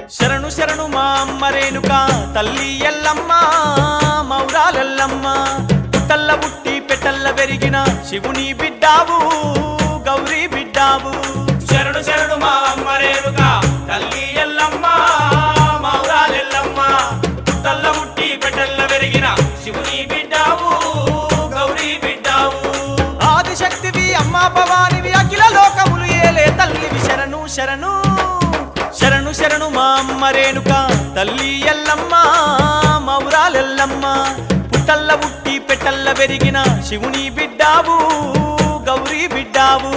శరణు శరణు మా అమ్మ రేణుక తల్లి ఎల్లమ్మ మౌరాలెల్లమ్మ పుట్టల్ల పుట్టి పెట్టల్ల పెరిగిన శివుని బిడ్డావు గౌరీ బిడ్డావు శరణు శరణు మా అమ్మ రేణుక తల్లి ఎల్లమ్మ మౌరాలెల్లమ్మ పుట్టల్ల పుట్టి పెట్టల్ల పెరిగిన శివుని బిడ్డావు గౌరీ బిడ్డావు ఆదిశక్తివి అమ్మ భవానివి అఖిల లోకములు ఏలే తల్లివి శరణు శరణు శరణు శరణు మా అమ్మ రేణుక తల్లి ఎల్లమ్మ మౌరాలెల్లమ్మ పుట్టల్ల పుట్టి పెట్టల్ల పెరిగిన శివుని బిడ్డావు గౌరీ బిడ్డావు